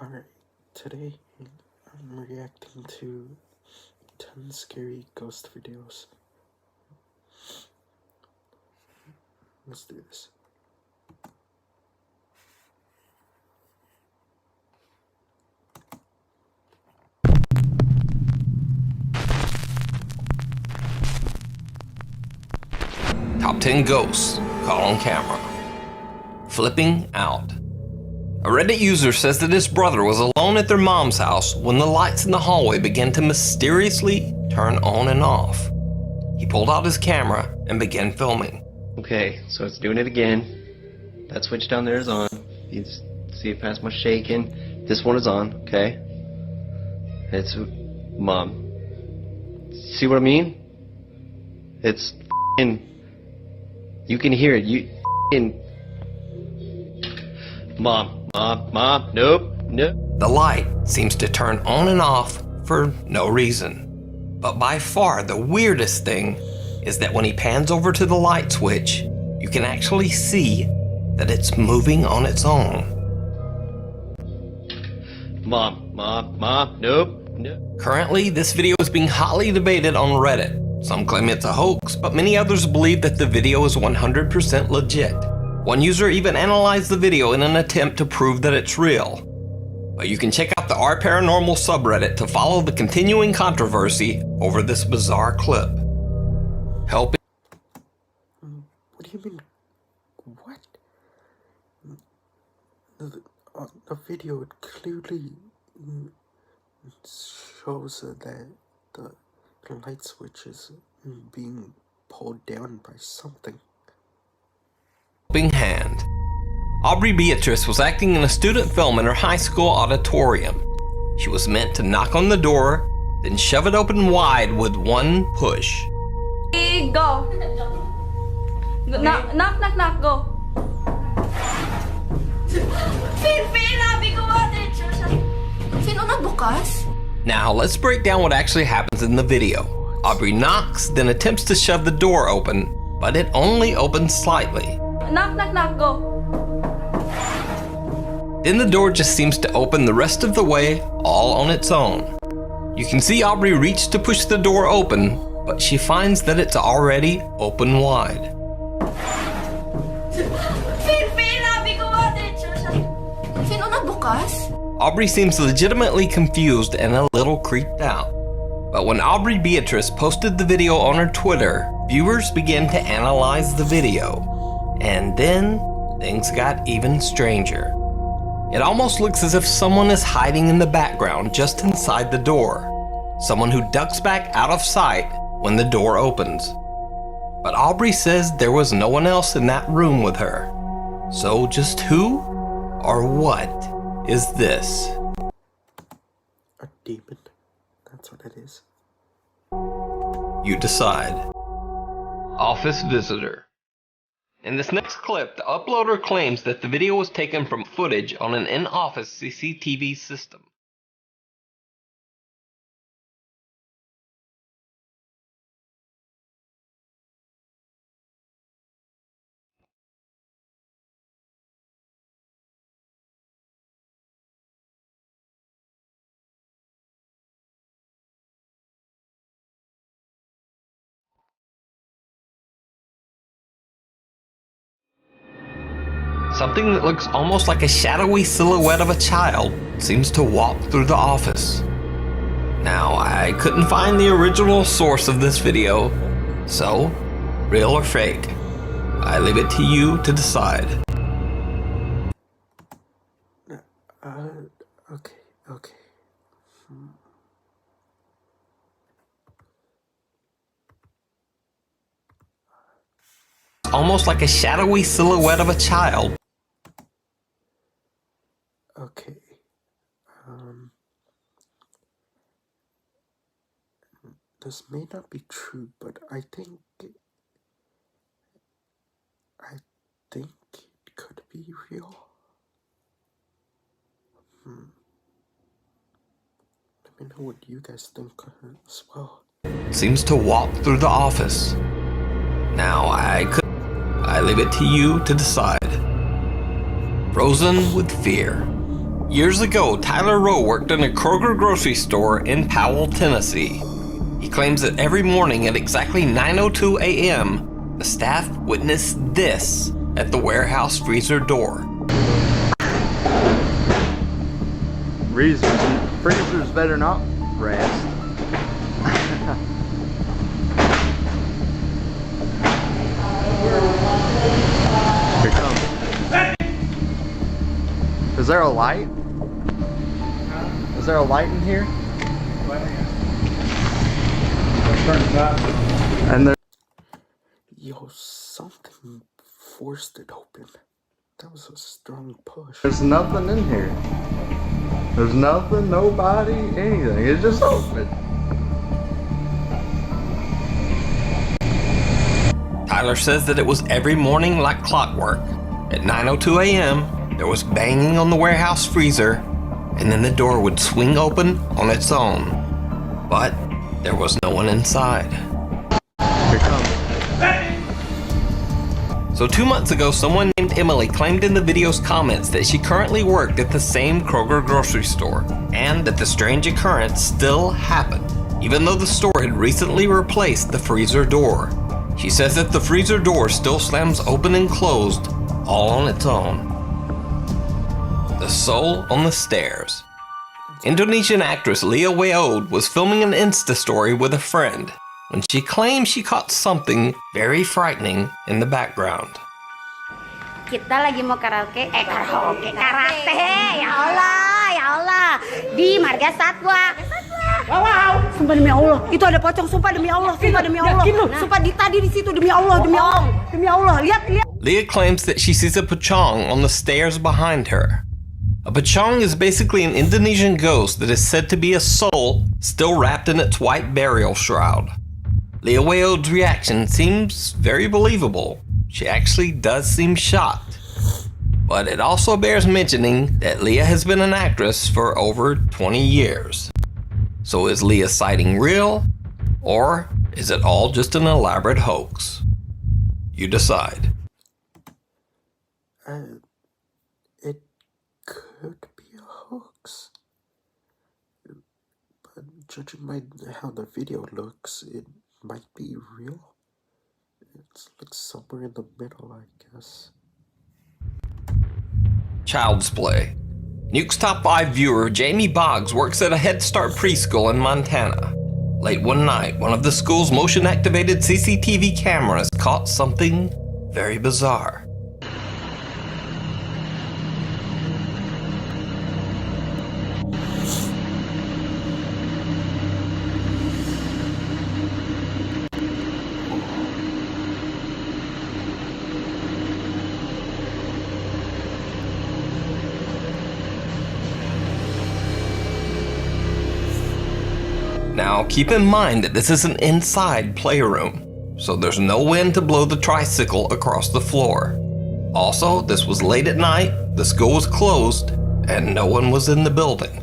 Alright, today I'm reacting to 10 scary ghost videos. Let's do this. Top 10 ghosts caught on camera. Flipping out. A Reddit user says that his brother was alone at their mom's house when the lights in the hallway began to mysteriously turn on and off. He pulled out his camera and began filming. Okay, so it's doing it again. That switch down there is on. You see it past my shaking. This one is on, okay? It's Mom. See what I mean? It's f***ing... You can hear it. You f***ing... Mom, nope. The light seems to turn on and off for no reason. But by far the weirdest thing is that when he pans over to the light switch, you can actually see that it's moving on its own. Mom, nope. Currently, this video is being hotly debated on Reddit. Some claim it's a hoax, but many others believe that the video is 100% legit. One user even analyzed the video in an attempt to prove that it's real. But you can check out the R Paranormal subreddit to follow the continuing controversy over this bizarre clip. Helping. What do you mean? What? The video, it clearly shows that the light switch is being pulled down by something. Hand. Aubrey Beatrice was acting in a student film in her high school auditorium. She was meant to knock on the door, then shove it open wide with one push. Go. Knock, go. Now let's break down what actually happens in the video. Aubrey knocks, then attempts to shove the door open, but it only opens slightly. Knock, go. Then the door just seems to open the rest of the way all on its own. You can see Aubrey reach to push the door open, but she finds that it's already open wide. Aubrey seems legitimately confused and a little creeped out. But when Aubrey Beatrice posted the video on her Twitter, viewers began to analyze the video. And then things got even stranger. It almost looks as if someone is hiding in the background just inside the door. Someone who ducks back out of sight when the door opens. But Aubrey says there was no one else in that room with her. So just who or what is this? A demon. That's what it is. You decide. Office visitor. In this next clip, the uploader claims that the video was taken from footage on an in-office CCTV system. Something that looks almost like a shadowy silhouette of a child seems to walk through the office. Now, I couldn't find the original source of this video, so, real or fake, I leave it to you to decide. Okay. Almost like a shadowy silhouette of a child. Okay. This may not be true, but I think it could be real. Let me know what you guys think as well. Seems to walk through the office. Now, I leave it to you to decide. Frozen with fear, Years ago, Tyler Rowe worked in a Kroger grocery store in Powell, Tennessee. He claims that every morning at exactly 9:02 a.m., the staff witnessed this at the warehouse freezer door. Freezers better not rest. Here it comes. Is there a light? Is there a light in here? And there. Yo, something forced it open. That was a strong push. There's nothing in here. There's nothing, nobody, anything. It's just open. Tyler says that it was every morning like clockwork. At 9:02 a.m., there was banging on the warehouse freezer, and then the door would swing open on its own. But there was no one inside. Here it comes. So 2 months ago, someone named Emily claimed in the video's comments that she currently worked at the same Kroger grocery store, and that the strange occurrence still happened, even though the store had recently replaced the freezer door. She says that the freezer door still slams open and closed, all on its own. The Soul on the Stairs. Indonesian actress Leah Weod was filming an Insta story with a friend when she claimed she caught something very frightening in the background. Kita lagi mau karate, karate, ya Allah, di Marga Satwa. Wow, sumpah demi Allah, itu ada pocong, sumpah demi Allah, sumpah tadi di situ demi Allah, lihat. Leah claims that she sees a pocong on the stairs behind her. A pocong is basically an Indonesian ghost that is said to be a soul still wrapped in its white burial shroud. Leah Weod's reaction seems very believable. She actually does seem shocked. But it also bears mentioning that Leah has been an actress for over 20 years. So is Leah's sighting real, or is it all just an elaborate hoax? You decide. It could be a hoax. But judging by how the video looks, it might be real. It's like somewhere in the middle, I guess. Child's Play. Nuke's top 5 viewer, Jamie Boggs, works at a Head Start preschool in Montana. Late one night, one of the school's motion-activated CCTV cameras caught something very bizarre. Now, keep in mind that this is an inside playroom, so there's no wind to blow the tricycle across the floor. Also, this was late at night, the school was closed, and no one was in the building.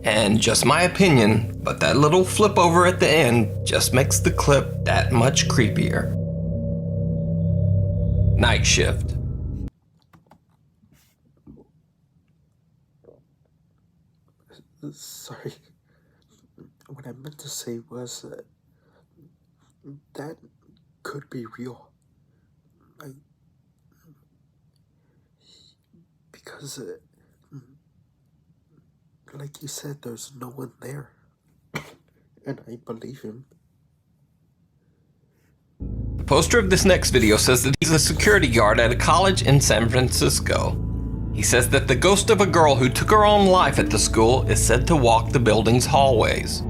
And just my opinion, but that little flip over at the end just makes the clip that much creepier. Night Shift. Sorry. What I meant to say was that could be real. Because, like you said, there's no one there. And I believe him. The poster of this next video says that he's a security guard at a college in San Francisco. He says that the ghost of a girl who took her own life at the school is said to walk the building's hallways.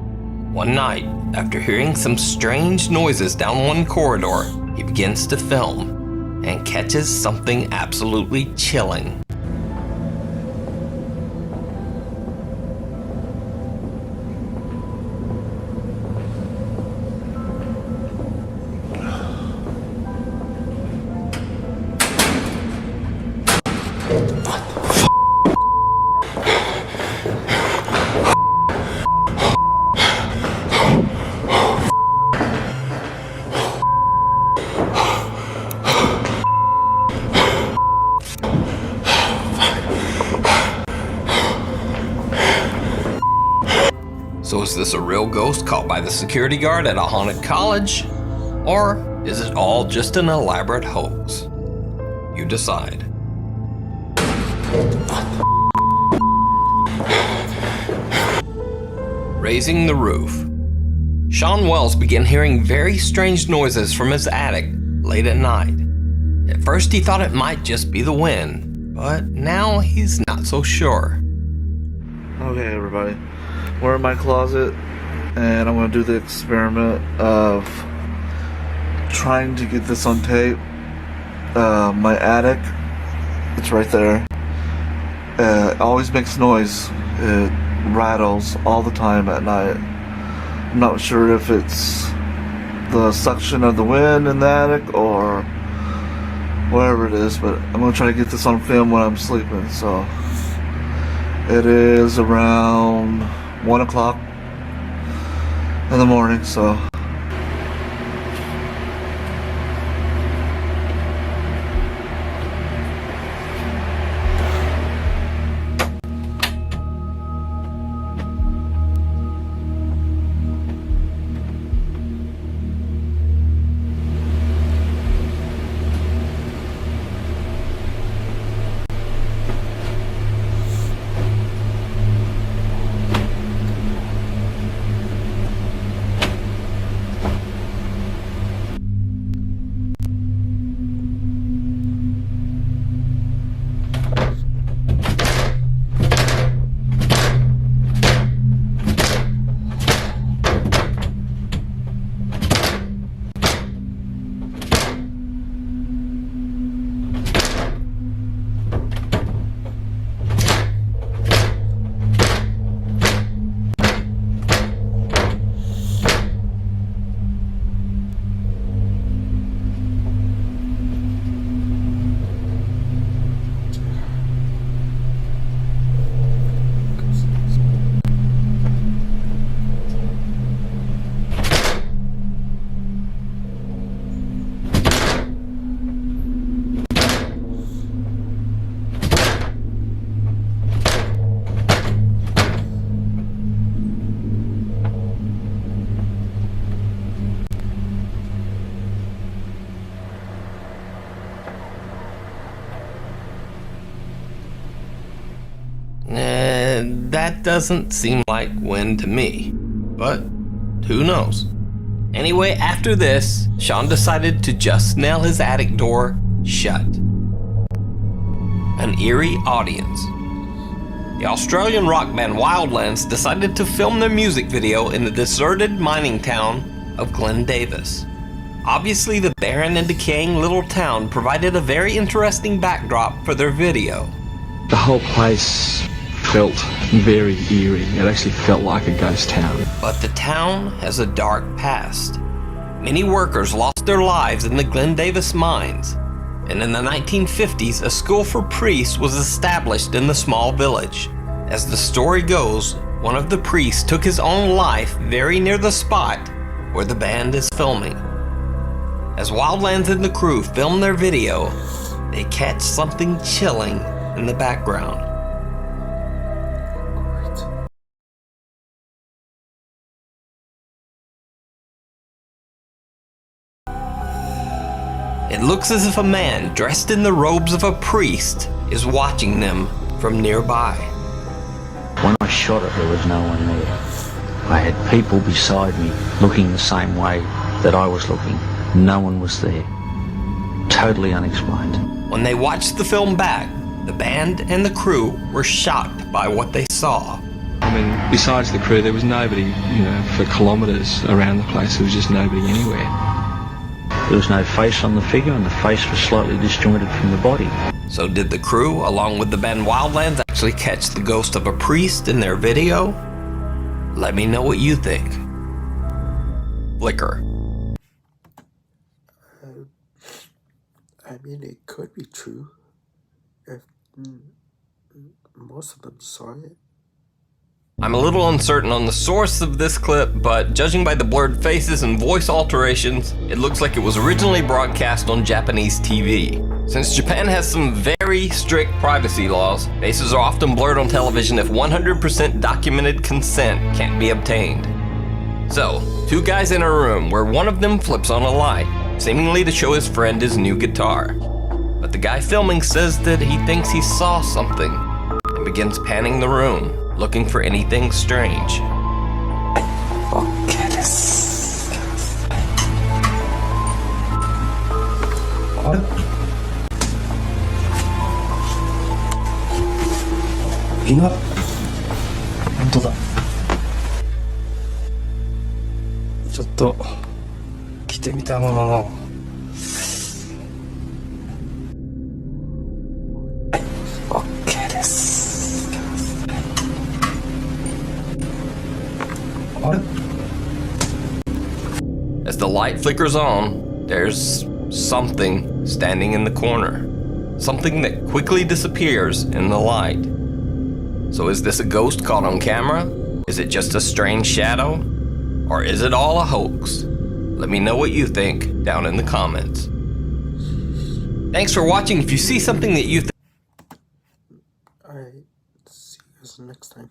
One night, after hearing some strange noises down one corridor, he begins to film and catches something absolutely chilling. So is this a real ghost caught by the security guard at a haunted college? Or is it all just an elaborate hoax? You decide. Raising the roof. Sean Wells began hearing very strange noises from his attic late at night. At first he thought it might just be the wind, but now he's not so sure. Okay, everybody. We're in my closet, and I'm going to do the experiment of trying to get this on tape. My attic, it's right there. It always makes noise. It rattles all the time at night. I'm not sure if it's the suction of the wind in the attic or whatever it is, but I'm going to try to get this on film when I'm sleeping. So it is around 1 o'clock in the morning, so That doesn't seem like wind to me, but who knows? Anyway, after this, Sean decided to just nail his attic door shut. An eerie audience. The Australian rock band Wildlands decided to film their music video in the deserted mining town of Glen Davis. Obviously, the barren and decaying little town provided a very interesting backdrop for their video. The whole place felt very eerie. It actually felt like a ghost town. But the town has a dark past. Many workers lost their lives in the Glen Davis mines, and in the 1950s, a school for priests was established in the small village. As the story goes, one of the priests took his own life very near the spot where the band is filming. As Wildlands and the crew film their video, they catch something chilling in the background. It looks as if a man dressed in the robes of a priest is watching them from nearby. When I shot it, there was no one there. I had people beside me looking the same way that I was looking. No one was there. Totally unexplained. When they watched the film back, the band and the crew were shocked by what they saw. I mean, besides the crew, there was nobody, for kilometres around the place. There was just nobody anywhere. There was no face on the figure, and the face was slightly disjointed from the body. So did the crew, along with the band Wildlands, actually catch the ghost of a priest in their video? Let me know what you think. Flicker. I mean, it could be true if most of them saw it. I'm a little uncertain on the source of this clip, but judging by the blurred faces and voice alterations, it looks like it was originally broadcast on Japanese TV. Since Japan has some very strict privacy laws, faces are often blurred on television if 100% documented consent can't be obtained. So, two guys in a room where one of them flips on a light, seemingly to show his friend his new guitar. But the guy filming says that he thinks he saw something, and begins panning the room, looking for anything strange. Okay, this. What? 犬？本当だ。ちょっと着てみたものの。OK です。あれ？ As the light flickers on, there's something standing in the corner. Something that quickly disappears in the light. So is this a ghost caught on camera? Is it just a strange shadow? Or is it all a hoax? Let me know what you think down in the comments. Thanks for watching. If you see something that you think... Alright, see you guys next time.